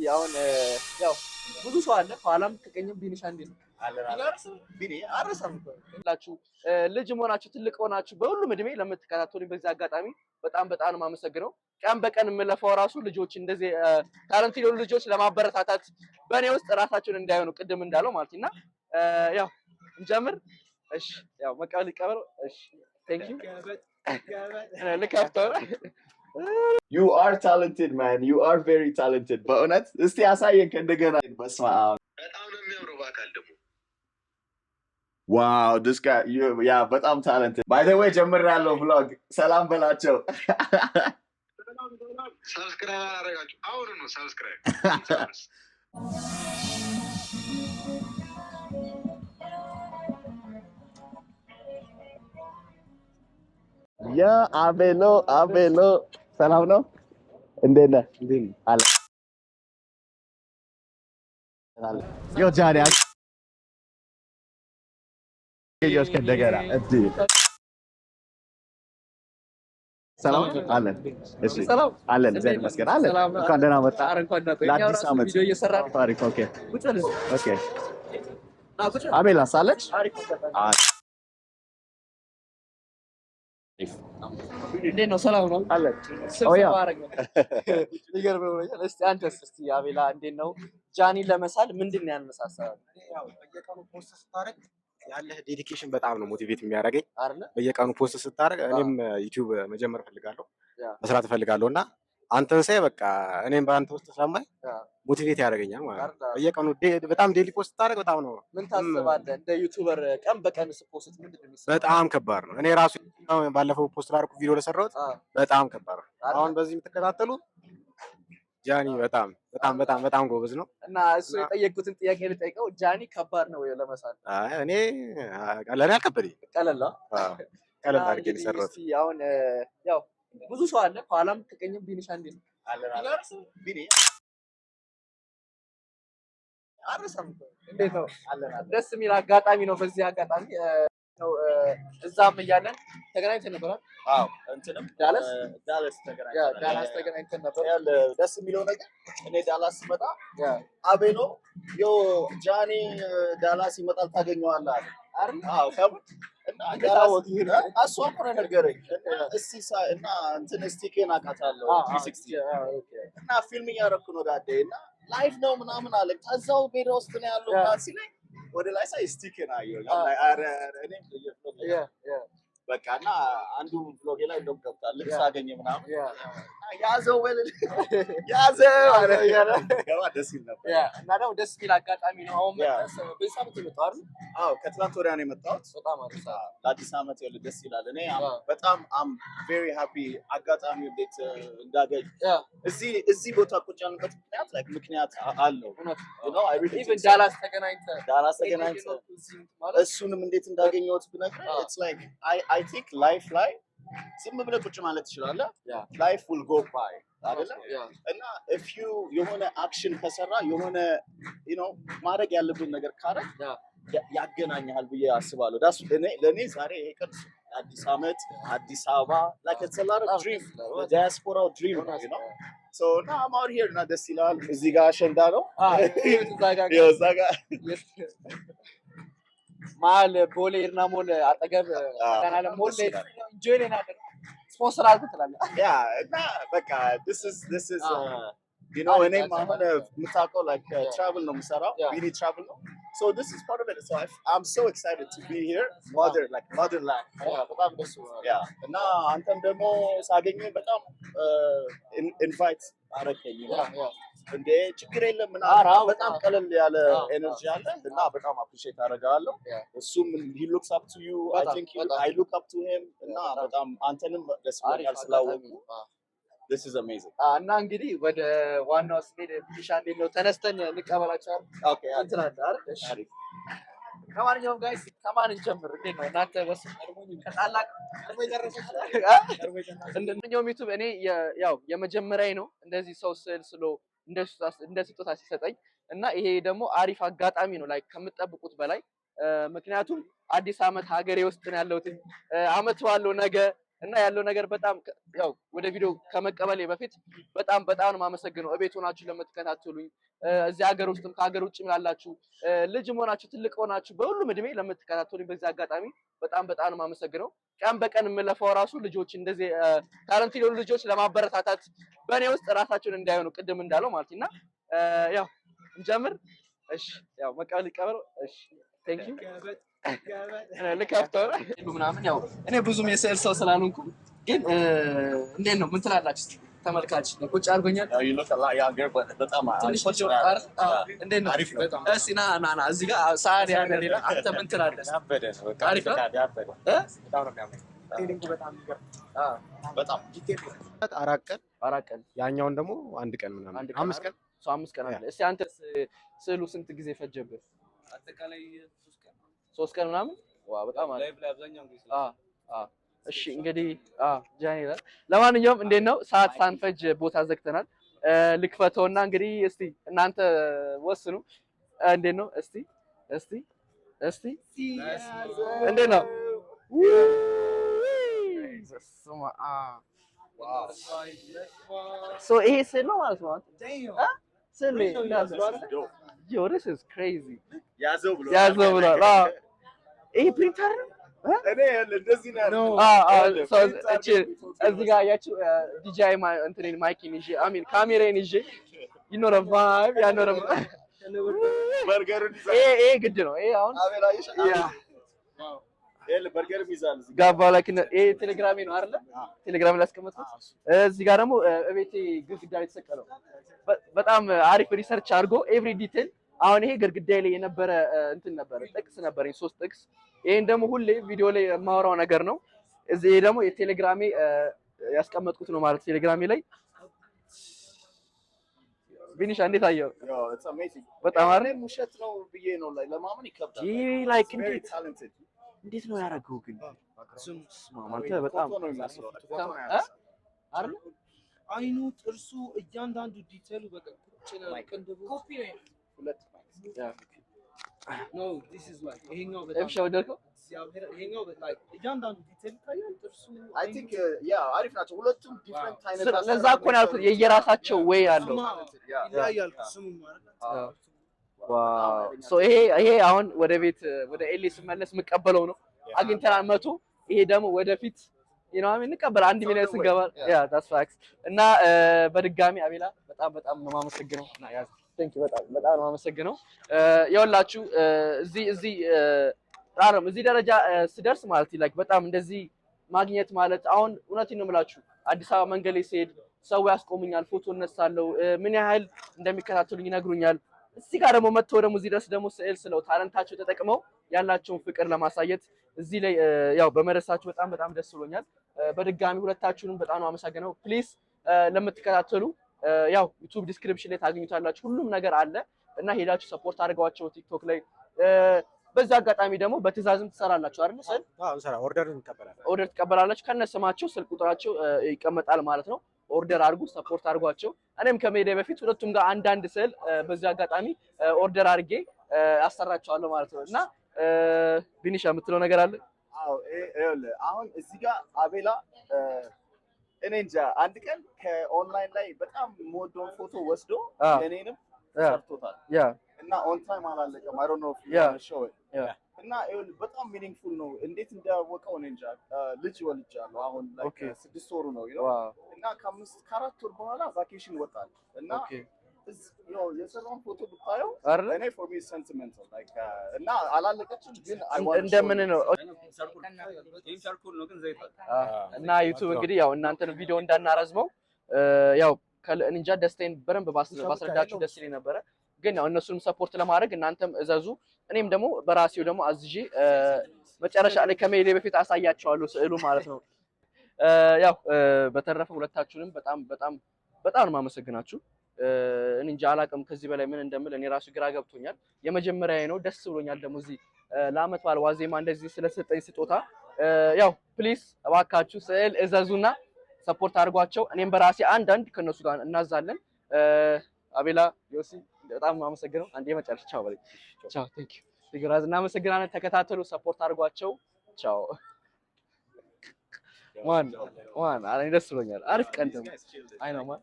አሁን ያው ብዙ ሰው አለ ኋላም ከቀኝም ቢኒሻ እንዴ ነው ቢኒ አረሳምላችሁ ልጅ ሆናችሁ ትልቅ ሆናችሁ በሁሉም እድሜ ለምትከታተሉኝ በዚህ አጋጣሚ በጣም ነው ማመሰግነው። ቀን በቀን የምለፋው ራሱ ልጆች እንደዚህ ታለንት የሆኑ ልጆች ለማበረታታት በእኔ ውስጥ ራሳቸውን እንዳይሆኑ ቅድም እንዳለው ማለትና ያው እንጀምር። እሺ ያው መቀበል ይቀበል። እሺ ቴንክ ዩ ለካፍተር You are talented, man. You are very talented. በእውነት እስቲ አሳየን ከእንደገና በስመ አብ በጣም ነው የሚያምረው በአካል ደግሞ Wow, this guy, yeah, በጣም talented. By the way, ጀምራለሁ vlog. ሰላም በላቸው. ሰብስክራይብ አደረጋችሁ? አሁን ነው ሰብስክራይብ። ያ አቤሎ ሰላም ነው? እንዴት ነህ? አለ ዮ ጃኒ አገኘሁሽ ከእንደገና እንዴ ሰላም አለን። እሺ ሰላም አለን። እግዚአብሔር ይመስገን አለን። እንኳን ደህና መጣ። ለአዲስ ዓመት ቪዲዮ እየሰራን ታሪክ ኦኬ አቤላ ሳለች እንዴት ነው? ሰላም ነው አለ ስብሰባ አደረግን። ይገርመው ነው። እስቲ አንተስ እስቲ አቤላ እንዴት ነው? ጃኒ ለመሳል ምንድነው ያነሳሳው? ያው በየቀኑ ፖስት ስታደርግ ያለህ ዴዲኬሽን በጣም ነው ሞቲቬት የሚያደርገኝ አይደለ? በየቀኑ ፖስት ስታደርግ እኔም ዩቲዩብ መጀመር ፈልጋለሁ መስራት ፈልጋለሁና አንተን ሳይ በቃ እኔም በአንተ ውስጥ ስለማይ ሞቲቬት ያደርገኛል ማለት ነው። በየቀኑ በጣም ዴሊ ፖስት ስታደርግ በጣም ነው። ምን ታስባለህ? እንደ ዩቲዩበር ቀን በቀን ፖስት ምንድነው የሚሰራው? በጣም ከባድ ነው። እኔ ራሱ ባለፈው ፖስት ላደረኩ ቪዲዮ ለሰራሁት በጣም ከባድ ነው። አሁን በዚህ የምትከታተሉ ጃኒ በጣም ጎበዝ ነው እና እሱ የጠየቁትን ጥያቄ ልጠይቀው። ጃኒ ከባድ ነው ወይ ለመሳል? እኔ ለኔ አልከበደኝ። ቀለል አድርጌ ነው የሰራሁት። አሁን ያው ብዙ ሰው አለ ኋላም ከቀኝም ቢኒሻ እንዴ ነው ቢኒ አረሳም እንዴት ነው? ደስ የሚል አጋጣሚ ነው። በዚህ አጋጣሚ ነው እዛም እያለን ተገናኝተን ነበር። አዎ እንትንም ዳላስ ተገናኝተን ነበር። ደስ የሚለው ነገር እኔ ዳላስ ስመጣ አቤሎ ጃኒ ዳላስ ይመጣል ታገኘዋለህ አይደል? አዎ እና ዳላስ አሷም ሆነ ነገረኝ እና እንትን ስቲኬን አውቃታለሁ 360 እና ፊልም እያደረኩ ነው ዳዴ እና ላይፍ ነው ምናምን አለ። ከዛው ቤት ውስጥ ነው ያለው ሲለኝ ወደ ላይ ሳይ ስቲኬን አየሁ። አረ እኔም በቃ እና አንዱ ብሎጌ ላይ እንደውም ገብቷል ልብስ አገኘ ምናምን ያዘው አረ ያለ ገባ ደስ ይል ነበር እና ደግሞ ደስ የሚል አጋጣሚ ነው። አሁን በሳምንት የመጣው አይደል? አዎ ከትላንት ወዲያ ነው የመጣሁት። በጣም አሪፍ ለአዲስ ዓመት ይኸውልህ ደስ ይላል። እኔ በጣም አም ቬሪ ሃፒ አጋጣሚ እንዴት እንዳገኝ እዚህ ቦታ ቁጭ ያልንበት ምክንያት አለው። ኢቭን ዳላስ ተገናኝተን እሱንም እንዴት እንዳገኘሁት ብነግርህ it's like I think life ላይ ዝም ብለህ ቁጭ ማለት ትችላለህ። life will go by አይደለ? እና if you የሆነ አክሽን ከሰራ የሆነ ማድረግ ያለብን ነገር ካረግ ያገናኛል ብዬ አስባለሁ። ዳስ ለኔ ዛሬ ይሄ ቀን አዲስ ዓመት አዲስ አበባ like it's a lot of dream the diaspora dream so now I'm out here እና ደስ ይላል። እዚህ ጋር አሸንዳ ነው እዛ ጋር ማል ቦሌ ኤርና ሞል አጠገብ ካናለ ሞል ኢንጆይ ለና ስፖንሰር አድርጉ ትላለህ። እና በቃ this is እኔም አሁን የምታውቀው like travel ነው የምሰራው really travel ነው so this is part of it so I'm so excited to be here motherland በጣም ደስ እና አንተም ደግሞ ሳገኘ በጣም ኢንቫይት አረከኝ እንዴ ችግር የለም ምናምን በጣም ቀለል ያለ ኤነርጂ አለ እና በጣም አፕሪሺየት አደርጋለሁ። እሱም he looks up to you I think I look up to him እና በጣም አንተንም ደስ ብሎኛል ስላወቁ this is amazing እና እንግዲህ ወደ ዋናው ስቴድ ቢሻ እንዴት ነው ተነስተን እንቀበላቸዋል። ኦኬ እንትን አለ አይደል? ከማንኛውም ጋይስ ከማን እንጀምር? እንዴት ነው እናንተ ከታላቅ እንደኛው ዩቲዩብ እኔ ያው የመጀመሪያዬ ነው እንደዚህ ሰው ስሎ እንደ ስጦታ ሲሰጠኝ እና ይሄ ደግሞ አሪፍ አጋጣሚ ነው ላይ ከምትጠብቁት በላይ ምክንያቱም አዲስ ዓመት ሀገሬ ውስጥ ነው ያለሁት አመት ባለው ነገ እና ያለው ነገር በጣም ያው ወደ ቪዲዮ ከመቀበሌ በፊት በጣም ነው የማመሰግነው እቤት ሆናችሁ ለምትከታተሉኝ እዚህ ሀገር ውስጥም ከሀገር ውጭም ያላችሁ ልጅም ሆናችሁ ትልቅ ሆናችሁ በሁሉም እድሜ ለምትከታተሉኝ በዚህ አጋጣሚ በጣም ነው የማመሰግነው። ቀን በቀን የምለፋው ራሱ ልጆች እንደዚህ ታለንት የሆኑ ልጆች ለማበረታታት በእኔ ውስጥ ራሳቸውን እንዳይሆኑ ቅድም እንዳለው ማለት እና ያው እንጀምር። እሺ ያው መቀበል ይቀበለው። እሺ ቴንክ ዩ ልከፍተው ምናምን ያው እኔ ብዙም የስዕል ሰው ስላልሆንኩ ግን እንዴት ነው ምን ትላላችሁ? ተመልካች ቁጭ አድርጎኛል። እንዴት ነው? እስኪ ና እዚህ ጋር ሰዓት ያለ ሌላ አንተ ምን ትላለህ? አሪፍ ነው። በጣም አራት ቀን ያኛውን ደግሞ አንድ ቀን ምናምን 5 ቀን 5 ቀን አለ። እስኪ አንተ ስዕሉ ስንት ጊዜ ፈጀብህ? አጠቃላይ 3 ቀን ምናምን። ዋው በጣም አለ። እሺ እንግዲህ ጃኒ ለማንኛውም እንዴት ነው ሰዓት ሳንፈጅ ቦታ ዘግተናል። ልክፈተውና እንግዲህ እስቲ እናንተ ወስኑ። እንዴት ነው እስቲ እንዴት ነው? ይሄ ስዕል ነው ማለት ነው። ስዕል yo this is crazy ያዘው ብሏል። ይሄ ፕሪንተር ነው እኔ እንደዚህ ነው እዚህ ጋር ያቺው ዲጂአይ እንትኔን ማይኪን ይዤ አሚን ካሜራዬን ይዤ ይኖረ ቫይብ ያኖረ በርገሩን ይሄ ግድ ነው። ይሄ አሁን በርገር ይዛል ጋባ ላይክ ይሄ ቴሌግራሜ ነው አይደለ? ቴሌግራም ላይ አስቀመጥኩት። እዚህ ጋር ደግሞ እቤቴ ግድግዳ ላይ ተሰቀለው በጣም አሪፍ ሪሰርች አድርጎ ኤቭሪ ዲቴል። አሁን ይሄ ግድግዳዬ ላይ የነበረ እንትን ነበረ ጥቅስ ነበረኝ 3 ጥቅስ። ይሄን ደግሞ ሁሌ ቪዲዮ ላይ የማወራው ነገር ነው። እዚህ ደግሞ የቴሌግራሜ ያስቀመጥኩት ነው ማለት ቴሌግራሜ ላይ ቢኒሻ እንዴት አየው? በጣም አሪፍ ውሸት ነው ብዬ ነው ላይ ለማመን ይከብዳል። ይሄ ላይክ እንዴት ነው ያደረገው ግን አንተ በጣም ነው የሚመስለው አይደል? አይኑ ጥርሱ እያንዳንዱ ዲቴሉ በቃ ቅንድቡ ኮፒ ነው። No, this is like ይሄኛው በጣም ወደድከው? ይሄኛው በጣም እያንዳንዱ ዲቴል ታያል ጥርሱ I think አሪፍ ናቸው ሁለቱም ዲፈረንት አይነት ለዛ እኮ ነው ያልኩት የየራሳቸው ወይ አለው ይለያያል ስሙ ማለት ዋው ይሄ አሁን ወደ ቤት ወደ ኤሊ ስመለስ የምቀበለው ነው። አግኝተናል 100 ይሄ ደግሞ ወደፊት እንቀበል 1 ሚሊዮን ስንገባ that's facts እና በድጋሚ አቤላ በጣም ነው የማመሰግነው እና ያዝ ቴንክ ዩ በጣም ነው የማመሰግነው። ይኸውላችሁ እዚህ ደረጃ ስደርስ ማለት ላይክ በጣም እንደዚህ ማግኘት ማለት አሁን እውነቴን ነው የምላችሁ አዲስ አበባ መንገድ ላይ ስሄድ ሰው ያስቆሙኛል፣ ፎቶ እነሳለሁ፣ ምን ያህል እንደሚከታተሉኝ ይነግሩኛል። እዚህ ጋር ደግሞ መጥተው ደግሞ እዚህ ድረስ ደግሞ ስዕል ስለው ታለንታቸው ተጠቅመው ያላቸውን ፍቅር ለማሳየት እዚህ ላይ ያው በመድረሳችሁ በጣም ደስ ብሎኛል። በድጋሚ ሁለታችሁንም በጣም ነው አመሰግነው። ፕሊዝ ለምትከታተሉ ያው ዩቲዩብ ዲስክሪፕሽን ላይ ታገኙታላችሁ፣ ሁሉም ነገር አለ እና ሄዳችሁ ሰፖርት አድርጓቸው ቲክቶክ ላይ። በዛ አጋጣሚ ደግሞ በትዕዛዝም ትሰራላችሁ አይደል? ስዕል እንሰራ ኦርደር ትቀበላላችሁ። ከነስማቸው ስልክ ቁጥራቸው ይቀመጣል ማለት ነው። ኦርደር አድርጉ፣ ሰፖርት አድርጓቸው። እኔም ከመሄዴ በፊት ሁለቱም ጋር አንዳንድ ስዕል በዚህ አጋጣሚ ኦርደር አድርጌ አሰራቸዋለሁ ማለት ነው። እና ቢኒሻ የምትለው ነገር አለ? አዎ ይኸውልህ አሁን እዚህ ጋር አቤላ እኔ እንጃ አንድ ቀን ከኦንላይን ላይ በጣም የምወደውን ፎቶ ወስዶ የኔንም ሰርቶታል እና ኦን ታይም አላለቀም። I don't know if you want to show it እና ይኸውልህ በጣም ሚኒንግፉል ነው። እንዴት እንዳወቀው እኔ እንጃ። ልጅ ወልጃለሁ አሁን like 6 ወሩ ነው እና ከ4 ወር በኋላ ቫኬሽን ወጣል እና የሰራውን ፎቶ ብታየው እኔ for me sentimental like እና አላለቀችም ግን እንደምን ነው ሰርኩል ነው ግን ዘይት እና ዩቲዩብ እንግዲህ ያው እናንተን ቪዲዮ እንዳናረዝመው ያው እንጃ ደስታዬን በደንብ ባስረዳችሁ ደስ ይለኝ ነበረ። ግን ያው እነሱንም ሰፖርት ለማድረግ እናንተም እዘዙ። እኔም ደግሞ በራሴው ደግሞ አዝዤ መጨረሻ ላይ ከመሄዴ በፊት አሳያቸዋለሁ ስዕሉ ማለት ነው። ያው በተረፈ ሁለታችሁንም በጣም ነው የማመሰግናችሁ። እንጃ አላውቅም ከዚህ በላይ ምን እንደምል እኔ ራሱ ግራ ገብቶኛል። የመጀመሪያዬ ነው፣ ደስ ብሎኛል። ደግሞ እዚህ ለአመት በዓል ዋዜማ እንደዚህ ስለሰጠኝ ስጦታ ያው ፕሊዝ እባካችሁ ስዕል እዘዙና ሰፖርት አድርጓቸው። እኔም በራሴ አንዳንድ ከነሱ ጋር እናዛለን። አቤላ ዮሲ በጣም አመሰግናለሁ። አንዴ መጨረሻ ቻው በለኝ። ቻው ቴንክ ዩ ፊግራዝ እናመሰግናለን። ተከታተሉ፣ ሰፖርት አድርጓቸው። ቻው ማን አረ ደስ ብሎኛል። አሪፍ ቀን ደግሞ አይ ነው ማን